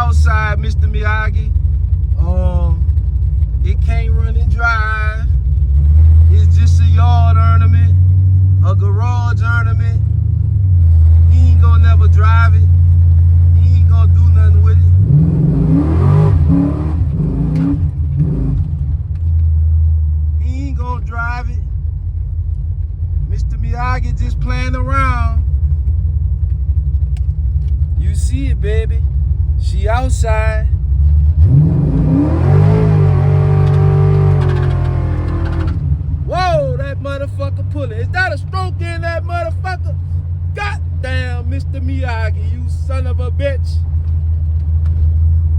outside, Mr. Miyagi. It can't run and drive. It's just a yard ornament, a garage ornament. He ain't gonna never drive it. He ain't gonna do nothing with it. He ain't gonna drive it. Mr. Miyagi just playing around. You see it, baby. She outside. Whoa, that motherfucker pulling. Is that a stroke in that motherfucker? Goddamn, Mr. Miyagi, you son of a bitch.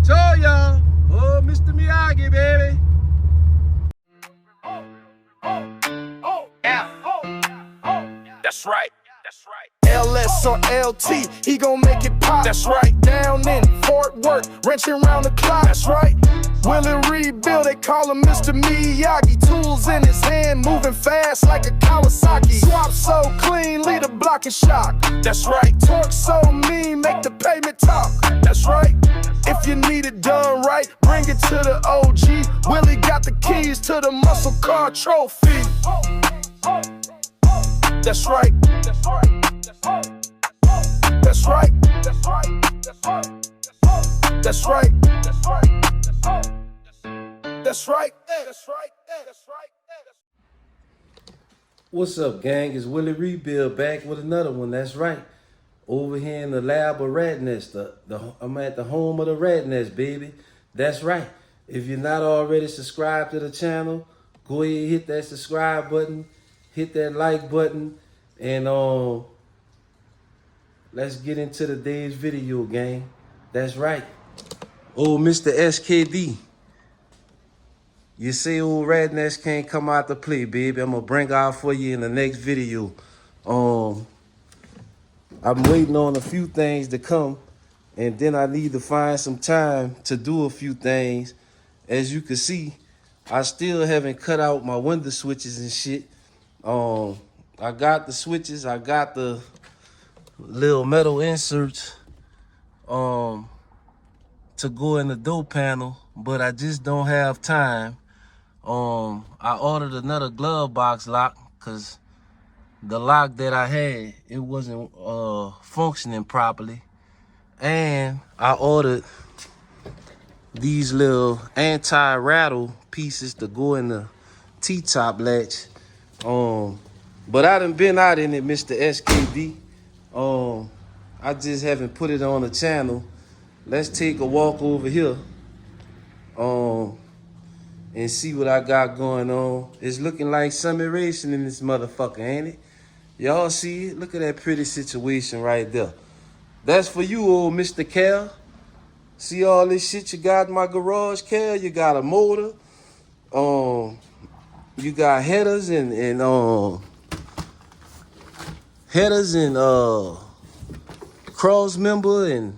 Told y'all. Oh, Mr. Miyagi, baby. That's right. That's right. LS or LT, he gon' make it pop. That's right. Down in Fort Worth, wrenching around the clock. That's right. Will it rebuild? They call him Mr. Miyagi. Tools in his hand, moving fast like a Kawasaki. Swap so clean, lead a block in shock. That's right. Torque so mean, make the pavement talk. That's right. If you need it done right, bring it to the OG. Willie got the keys to the muscle car trophy. That's right. That's right. That's right. That's right. That's right. That's right. That's right. That's right. That's right. What's up, gang? It's Willie Rebuild back with another one. That's right. Over here in the lab of Rat Nest. I'm at the home of the Rat Nest, baby. That's right. If you're not already subscribed to the channel, go ahead and hit that subscribe button. Hit that like button. And let's get into today's video, gang. That's right. Old Mr. SKD. You say old Rat Nest can't come out to play, baby. I'm gonna bring out for you in the next video. I'm waiting on a few things to come, and then I need to find some time to do a few things. As you can see, I still haven't cut out my window switches and shit. I got the switches, I got the little metal inserts to go in the door panel, but I just don't have time. I ordered another glove box lock because the lock that I had, it wasn't functioning properly. And I ordered these little anti-rattle pieces to go in the T-top latch. But I done been out in it, Mr. SKD. I just haven't put it on the channel. Let's take a walk over here and see what I got going on. It's looking like summer racing in this motherfucker, ain't it? Y'all see it? Look at that pretty situation right there. That's for you, old Mr. Cal. See all this shit you got in my garage, Cal? You got a motor. You got headers and cross member and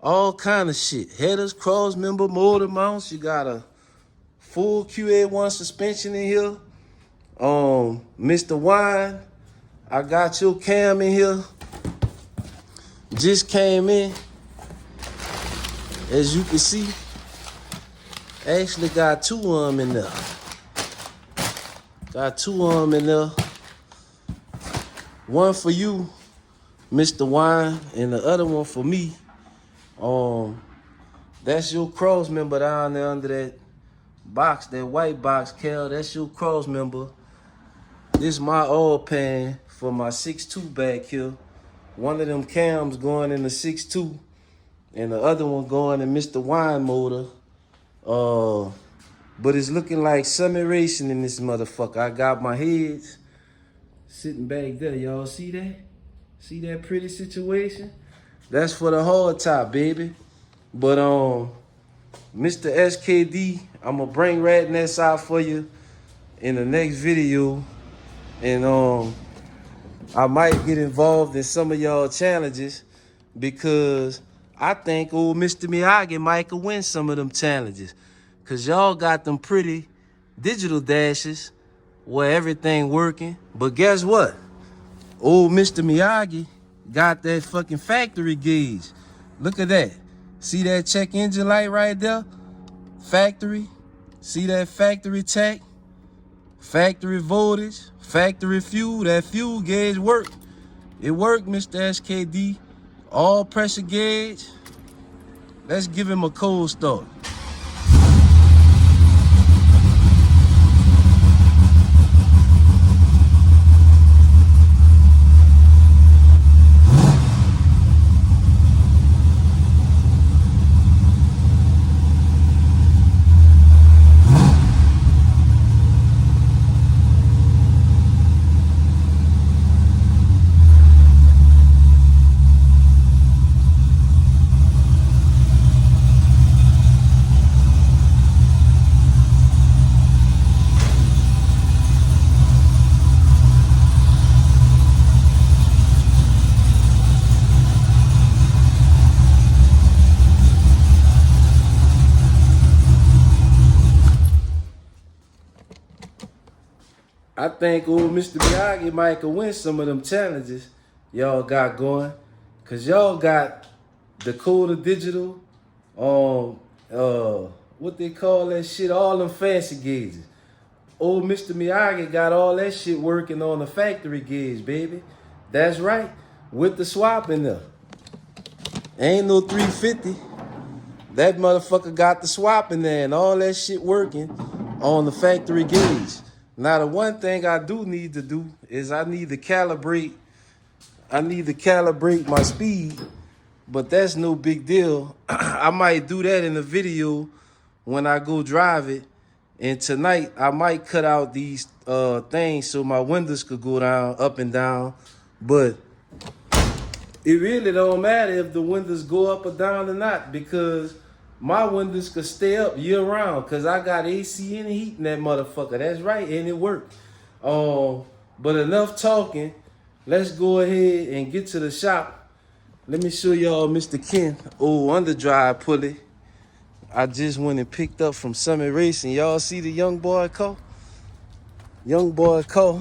all kind of shit. Headers, cross member, motor mounts. You got a full QA1 suspension in here. Mr. Wine, I got your cam in here. Just came in. As you can see, actually got two of them in there. Got two of them in there. One for you, Mr. Wine, and the other one for me. That's your cross member down there under that box, that white box, Cal. That's your cross member. This is my oil pan for my 6.2 back here. One of them cams going in the 6.2, and the other one going in Mr. Wine motor. But it's looking like summer racing in this motherfucker. I got my heads sitting back there. Y'all see that? See that pretty situation? That's for the hard top, baby. But Mr. SKD, I'm gonna bring Rat Nest out for you in the next video. And I might get involved in some of y'all challenges because I think old Mr. Miyagi might could win some of them challenges. Cause y'all got them pretty digital dashes where everything working. But guess what? Old Mr. Miyagi got that fucking factory gauge. Look at that. See that check engine light right there? Factory. See that factory tech? Factory voltage, factory fuel. That fuel gauge worked. It worked, Mr. SKD. All pressure gauge. Let's give him a cold start. I think old Mr. Miyagi might could win some of them challenges y'all got going. Cause y'all got Dakota Digital, what they call that shit, all them fancy gauges. Old Mr. Miyagi got all that shit working on the factory gauge, baby. That's right, with the swap in there. Ain't no 350. That motherfucker got the swap in there and all that shit working on the factory gauge. Now, the one thing I do need to do is I need to calibrate my speed, but that's no big deal. I might do that in the video when I go drive it. And tonight, I might cut out these things so my windows could go down, up and down. But it really don't matter if the windows go up or down or not, because my windows could stay up year round because I got AC and heat in that motherfucker. That's right, and it worked. But enough talking. Let's go ahead and get to the shop. Let me show y'all Mr. Ken, old underdrive pulley. I just went and picked up from Summit Racing. Y'all see the young boy car? Young boy car.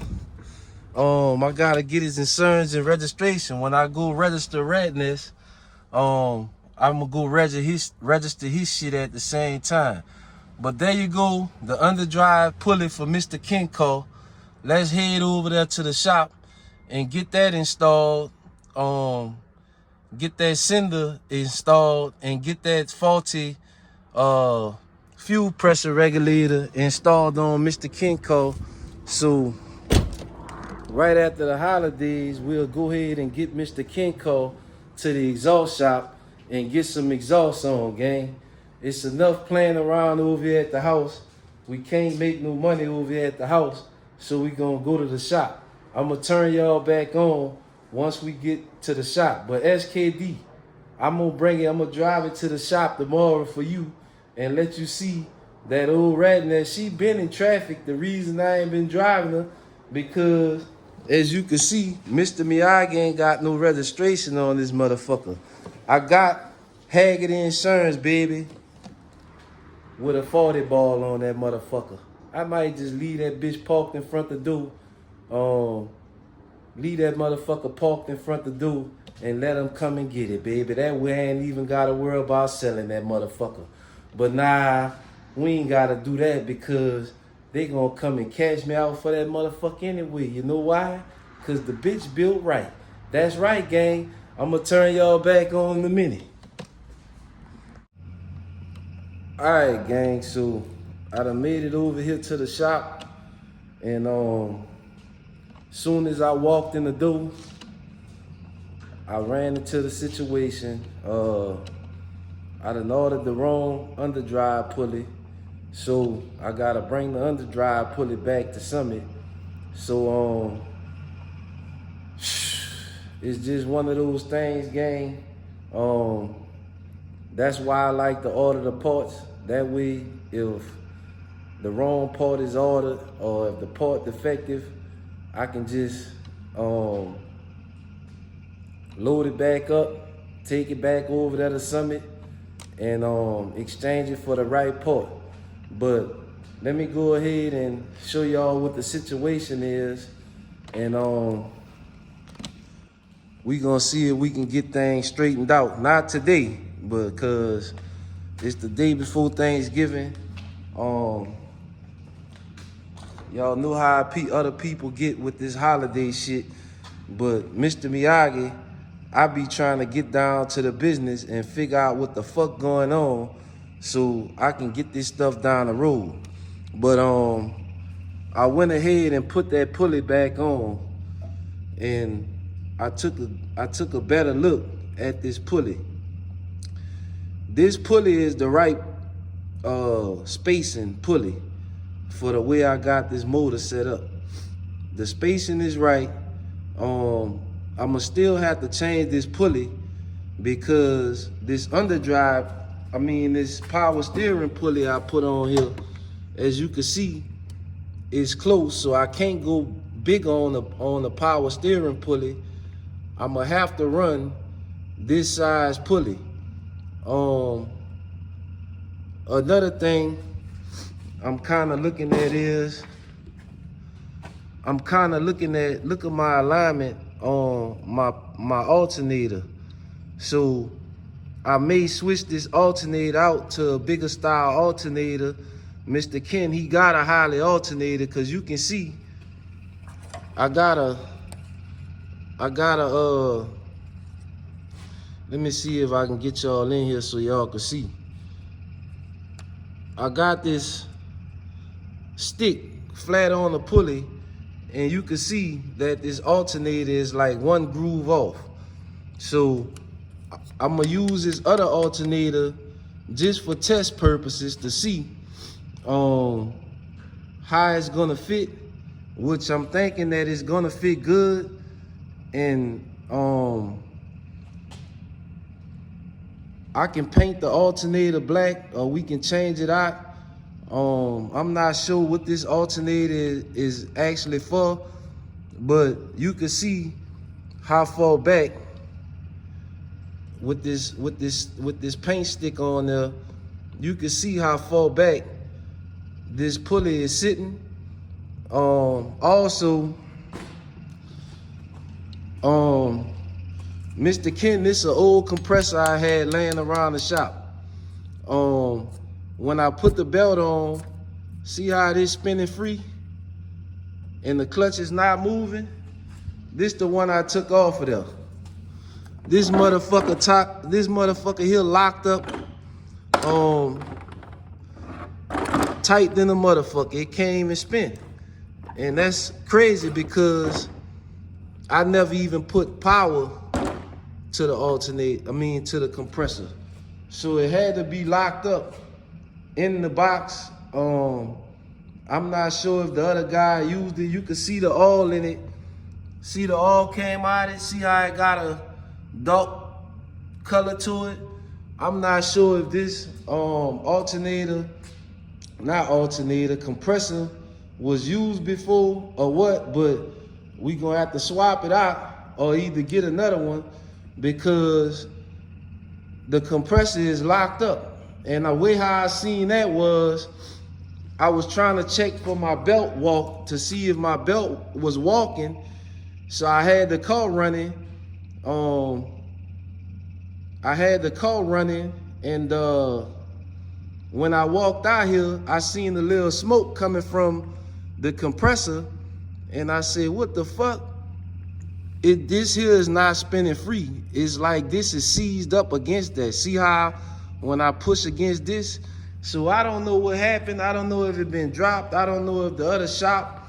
I gotta get his insurance and registration. When I go register Radness, I'm gonna go register his shit at the same time. But there you go, the underdrive pulley for Mr. Ken car. Let's head over there to the shop and get that installed. Get that sender installed and get that faulty fuel pressure regulator installed on Mr. Ken car. So right after the holidays, we'll go ahead and get Mr. Kenko to the exhaust shop and get some exhaust on, gang. It's enough playing around over here at the house. We can't make no money over here at the house, so we gonna go to the shop. I'm gonna turn y'all back on once we get to the shop. But SKD, I'm gonna drive it to the shop tomorrow for you and let you see that old Radness. She been in traffic. The reason I ain't been driving her, because as you can see, Mr. Miyagi ain't got no registration on this motherfucker. I got Haggerty Insurance, baby, with a 40 ball on that motherfucker. I might just leave that bitch parked in front of the door. Leave that motherfucker parked in front of the door and let them come and get it, baby. That way I ain't even got to worry about selling that motherfucker. But nah, we ain't got to do that because they gonna come and cash me out for that motherfucker anyway. You know why? Because the bitch built right. That's right, gang. I'm gonna turn y'all back on in a minute. All right, gang. So I done made it over here to the shop. And soon as I walked in the door, I ran into the situation. I done ordered the wrong underdrive pulley. So I gotta bring the underdrive pulley back to Summit. So it's just one of those things, gang. That's why I like to order the parts. That way, if the wrong part is ordered or if the part defective, I can just load it back up, take it back over there to Summit, and exchange it for the right part. But let me go ahead and show y'all what the situation is, and we gonna see if we can get things straightened out. Not today. because it's the day before Thanksgiving. Y'all know how other people get with this holiday shit, but Mr. Miyagi, I be trying to get down to the business and figure out what the fuck going on so I can get this stuff down the road. But I went ahead and put that pulley back on, and I took a better look at this pulley. This pulley is the right spacing pulley for the way I got this motor set up. The spacing is right. I'ma still have to change this pulley because this this power steering pulley I put on here, as you can see, is close, so I can't go big on the power steering pulley. I'ma have to run this size pulley. Another thing I'm kind of looking at is look at my alignment on my alternator. So I may switch this alternator out to a bigger style alternator. Mr. Ken, he got a Holley alternator, cause you can see I got a let me see if I can get y'all in here so y'all can see. I got this stick flat on the pulley, and you can see that this alternator is like one groove off. So I'm gonna use this other alternator just for test purposes to see how it's gonna fit, which I'm thinking that it's gonna fit good. And I can paint the alternator black, or we can change it out. I'm not sure what this alternator is actually for, but you can see how far back with this paint stick on there. You can see how far back this pulley is sitting. Also, Mr. Ken, this is an old compressor I had laying around the shop. When I put the belt on, see how it is spinning free and the clutch is not moving? This the one I took off of there. This motherfucker here locked up tight than a motherfucker. It can't even spin. And that's crazy because I never even put power to the compressor. So it had to be locked up in the box. I'm not sure if the other guy used it. You can see the oil in it. See the oil came out of it. See how it got a dark color to it. I'm not sure if this compressor was used before or what, but we gonna have to swap it out or either get another one because the compressor is locked up. And the way how I seen that was, I was trying to check for my belt walk to see if my belt was walking. So I had the car running. And when I walked out here, I seen a little smoke coming from the compressor, and I said, what the fuck? This here is not spinning free. It's like this is seized up against that. See how when I push against this? So I don't know what happened. I don't know if it been dropped. I don't know if the other shop,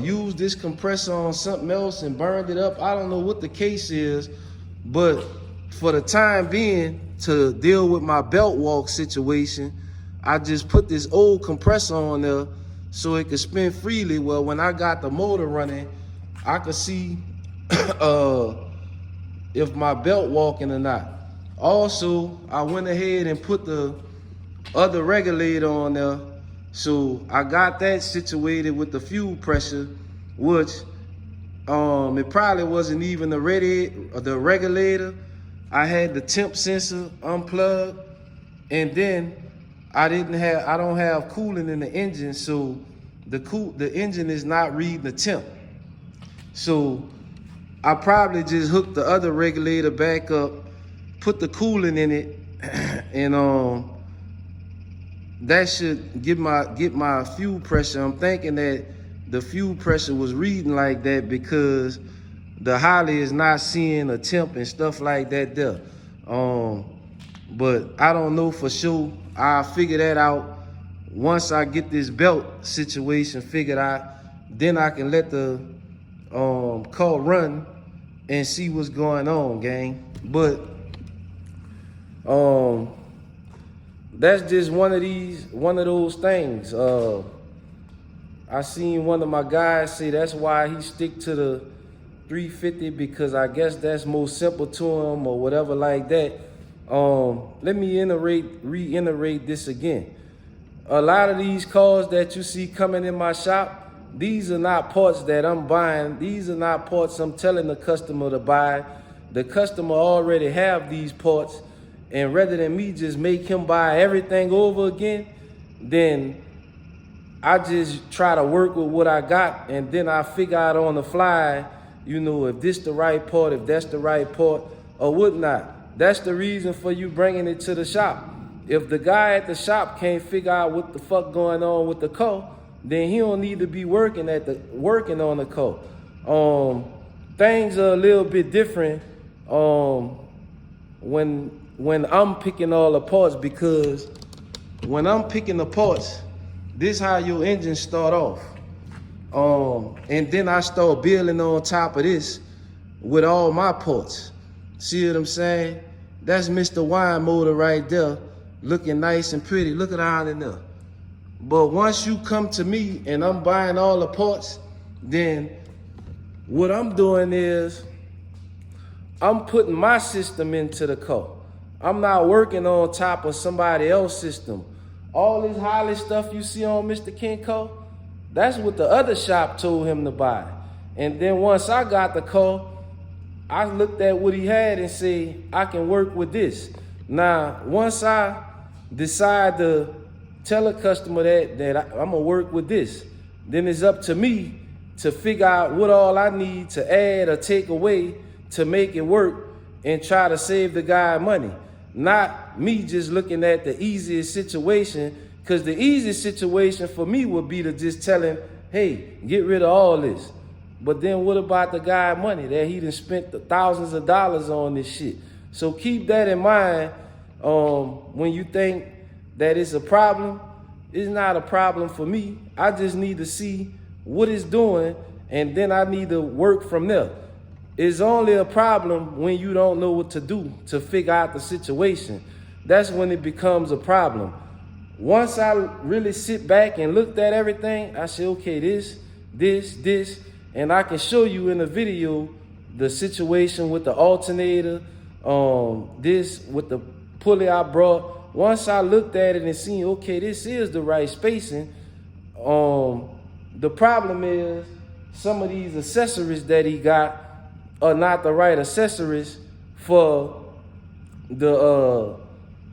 used this compressor on something else and burned it up. I don't know what the case is, but for the time being, to deal with my belt walk situation, I just put this old compressor on there so it could spin freely. Well, when I got the motor running, I could see if my belt walking or not. Also, I went ahead and put the other regulator on there. So I got that situated with the fuel pressure, which it probably wasn't even the regulator. I had the temp sensor unplugged, and then I don't have coolant in the engine, so the engine is not reading the temp. So I probably just hooked the other regulator back up, put the coolant in it, and that should get my fuel pressure. I'm thinking that the fuel pressure was reading like that because the Holly is not seeing a temp and stuff like that there. But I don't know for sure. I'll figure that out once I get this belt situation figured out. Then I can let the car run and see what's going on, gang. But that's just one of those things. I seen one of my guys say that's why he stick to the 350, because I guess that's more simple to him or whatever like that. Let me reiterate this again. A lot of these cars that you see coming in my shop, these are not parts that I'm buying. These are not parts I'm telling the customer to buy. The customer already have these parts, and rather than me just make him buy everything over again, then I just try to work with what I got, and then I figure out on the fly, you know, if this the right part, if that's the right part, or whatnot. That's the reason for you bringing it to the shop. If the guy at the shop can't figure out what the fuck going on with the car, then he don't need to be working on the car. Things are a little bit different when I'm picking all the parts, because when I'm picking the parts, this how your engine start off. And then I start building on top of this with all my parts. See what I'm saying? That's Mr. Wine motor right there, looking nice and pretty. Look at all in there. But once you come to me and I'm buying all the parts, then what I'm doing is I'm putting my system into the car. I'm not working on top of somebody else's system. All this Holly stuff you see on Mr. King car, that's what the other shop told him to buy. And then once I got the car, I looked at what he had and said, I can work with this. Now, once I decide to tell a customer that I'm gonna work with this, then it's up to me to figure out what all I need to add or take away to make it work and try to save the guy money. Not me just looking at the easiest situation, because the easiest situation for me would be to just tell him, hey, get rid of all this. But then what about the guy money that he done spent the thousands of dollars on this shit? So keep that in mind when you think that it's a problem. It's not a problem for me. I just need to see what it's doing, and then I need to work from there. It's only a problem when you don't know what to do to figure out the situation. That's when it becomes a problem. Once I really sit back and looked at everything, I say, okay, this, and I can show you in the video the situation with the alternator, this with the pulley I brought. Once I looked at it and seen, okay, this is the right spacing. The problem is some of these accessories that he got are not the right accessories for the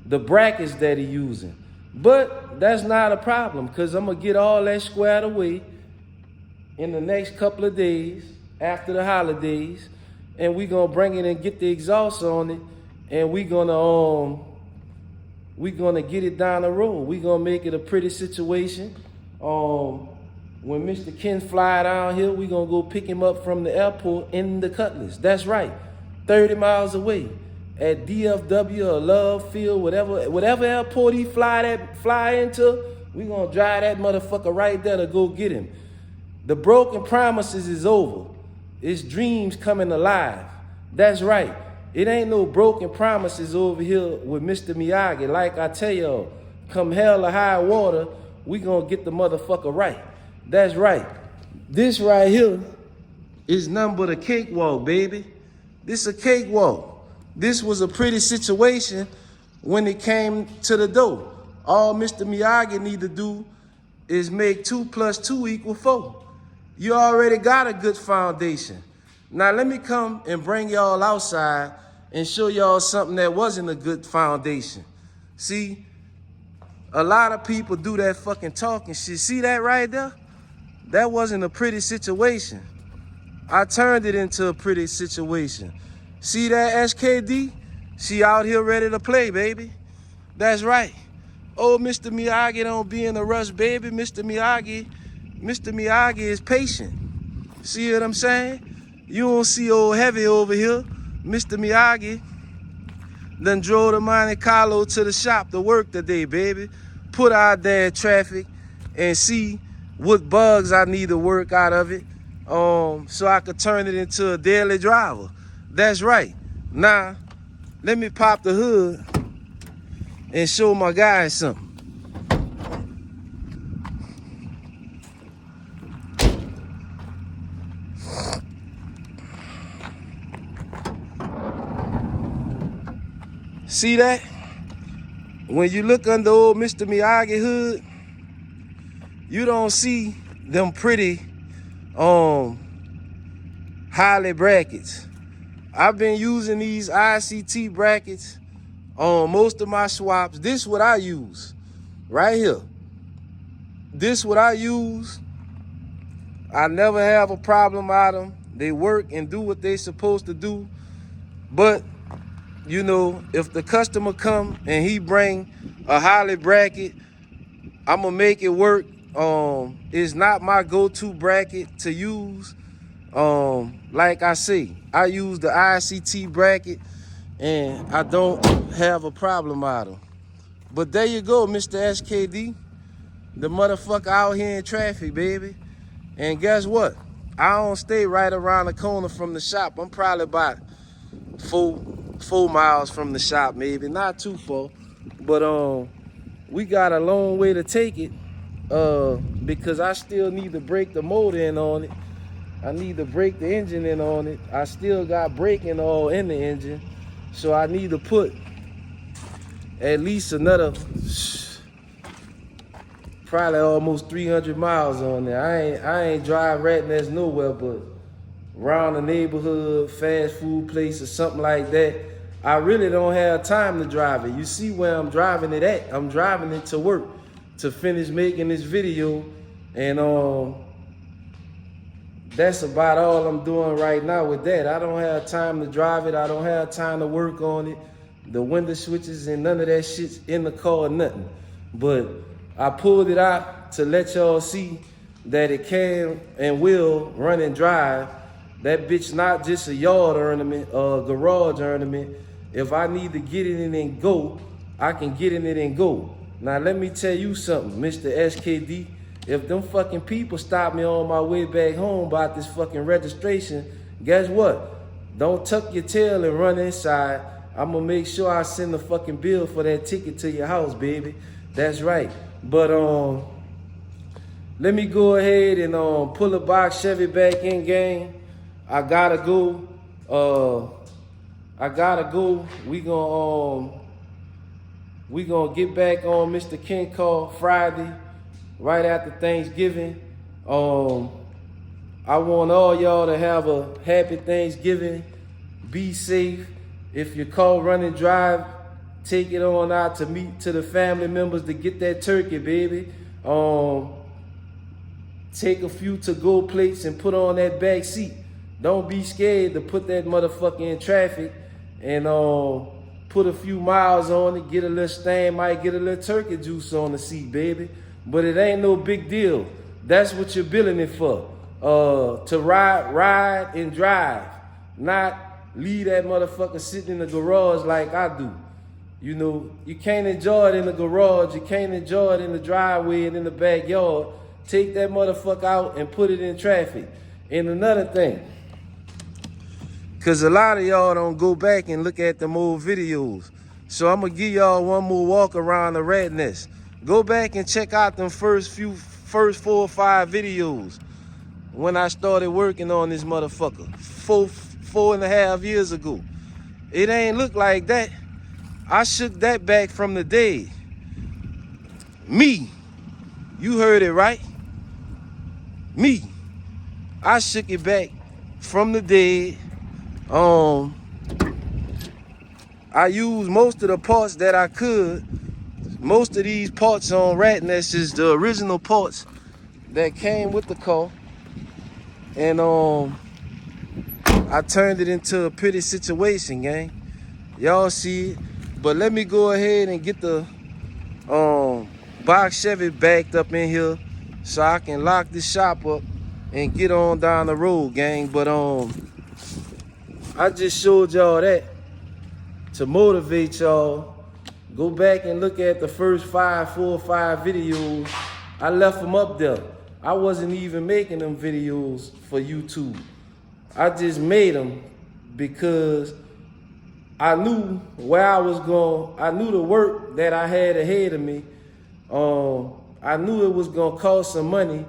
brackets that he using. But that's not a problem, because I'm gonna get all that squared away in the next couple of days after the holidays, and we gonna bring it and get the exhaust on it, and we gonna get it down the road. We gonna make it a pretty situation. When Mr. Ken fly down here, we gonna go pick him up from the airport in the Cutlass. That's right, 30 miles away at DFW or Love Field, whatever airport he fly into, we gonna drive that motherfucker right there to go get him. The broken promises is over. It's dreams coming alive. That's right. It ain't no broken promises over here with Mr. Miyagi. Like I tell y'all, come hell or high water, we gonna get the motherfucker right. That's right. This right here is nothing but a cakewalk, baby. This a cakewalk. This was a pretty situation when it came to the dough. All Mr. Miyagi need to do is make 2 + 2 = 4. You already got a good foundation. Now let me come and bring y'all outside and show y'all something that wasn't a good foundation. See, a lot of people do that fucking talking shit. See that right there? That wasn't a pretty situation. I turned it into a pretty situation. See that SKD? She out here ready to play, baby. That's right. Oh, Mr. Miyagi don't be in a rush, baby. Mr. Miyagi is patient. See what I'm saying? You don't see old Heavy over here. Mr. Miyagi done drove the Monte Carlo to the shop to work today, baby. Put out there traffic and see what bugs I need to work out of it, so I could turn it into a daily driver. That's right. Now, let me pop the hood and show my guys something. See that? When you look under old Mr. Miyagi hood, you don't see them pretty Holly brackets. I've been using these ICT brackets on most of my swaps. This what I use right here. This what I use. I never have a problem out them. They work and do what they supposed to do. But you know, if the customer come and he bring a Holly bracket, I'm gonna make it work. It's not my go-to bracket to use. Like I say, I use the ICT bracket and I don't have a problem out of them. But there you go, Mr. SKD. The motherfucker out here in traffic, baby. And guess what? I don't stay right around the corner from the shop. I'm probably about 4 miles from the shop, maybe. Not too far. But we got a long way to take it. Because I still need to break the motor in on it. I need to break the engine in on it. I still got braking oil in the engine. So I need to put at least another probably almost 300 miles on there. I ain't drive ratting that's nowhere but around the neighborhood, fast food place or something like that. I really don't have time to drive it. You see where I'm driving it at? I'm driving it to work to finish making this video. And that's about all I'm doing right now with that. I don't have time to drive it. I don't have time to work on it. The window switches and none of that shit's in the car or nothing. But I pulled it out to let y'all see that it can and will run and drive. That bitch not just a yard ornament or a garage ornament. If I need to get it in and go, I can get in it and go. Now let me tell you something, Mr. SKD. If them fucking people stop me on my way back home about this fucking registration, guess what? Don't tuck your tail and run inside. I'm gonna make sure I send the fucking bill for that ticket to your house, baby. That's right. But let me go ahead and pull a box Chevy back in, gang. I gotta go. We gonna get back on Mr. King Call Friday, right after Thanksgiving. I want all y'all to have a happy Thanksgiving. Be safe. If your car run and drive, take it on out to meet to the family members to get that turkey, baby. Take a few to-go plates and put on that back seat. Don't be scared to put that motherfucker in traffic and put a few miles on it, get a little stain, might get a little turkey juice on the seat, baby. But it ain't no big deal. That's what you're billing it for. To ride and drive, not leave that motherfucker sitting in the garage like I do. You know, you can't enjoy it in the garage, you can't enjoy it in the driveway and in the backyard. Take that motherfucker out and put it in traffic. And another thing, because a lot of y'all don't go back and look at them old videos. So I'm going to give y'all one more walk around the rat nest. Go back and check out them first 4 or 5 videos when I started working on this motherfucker 4.5 years ago. It ain't look like that. I shook that back from the dead. Me. You heard it right. Me. I shook it back from the dead. I used most of the parts that I could. Most of these parts on Rat Nest is the original parts that came with the car. And I turned it into a pretty situation, gang. Y'all see it. But let me go ahead and get the box Chevy backed up in here so I can lock this shop up and get on down the road, gang. But I just showed y'all that to motivate y'all. Go back and look at the first 4 or 5 videos. I left them up there. I wasn't even making them videos for YouTube. I just made them because I knew where I was going. I knew the work that I had ahead of me. I knew it was gonna cost some money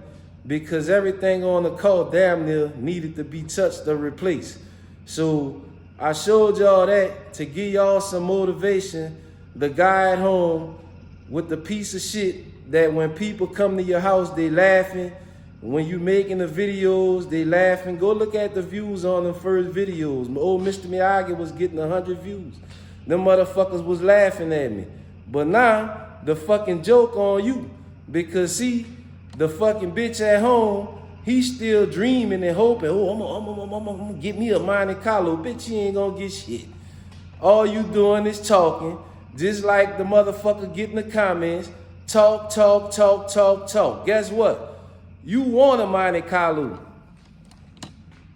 because everything on the car damn near needed to be touched or replaced. So I showed y'all that to give y'all some motivation. The guy at home with the piece of shit that when people come to your house, they laughing. When you making the videos, they laughing. Go look at the views on the first videos. Old Mr. Miyagi was getting 100 views. Them motherfuckers was laughing at me. But now, the fucking joke on you. Because see, the fucking bitch at home, he's still dreaming and hoping, oh, I'm gonna get me a Monte Carlo. Bitch, you ain't gonna get shit. All you doing is talking, just like the motherfucker getting the comments. Talk. Guess what? You want a Monte Carlo.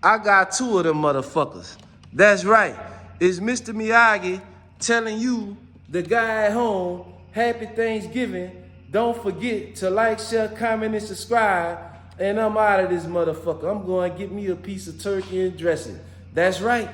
I got 2 of them motherfuckers. That's right. It's Mr. Miyagi telling you, the guy at home, happy Thanksgiving. Don't forget to like, share, comment, and subscribe. And I'm out of this motherfucker. I'm going to get me a piece of turkey and dressing. That's right.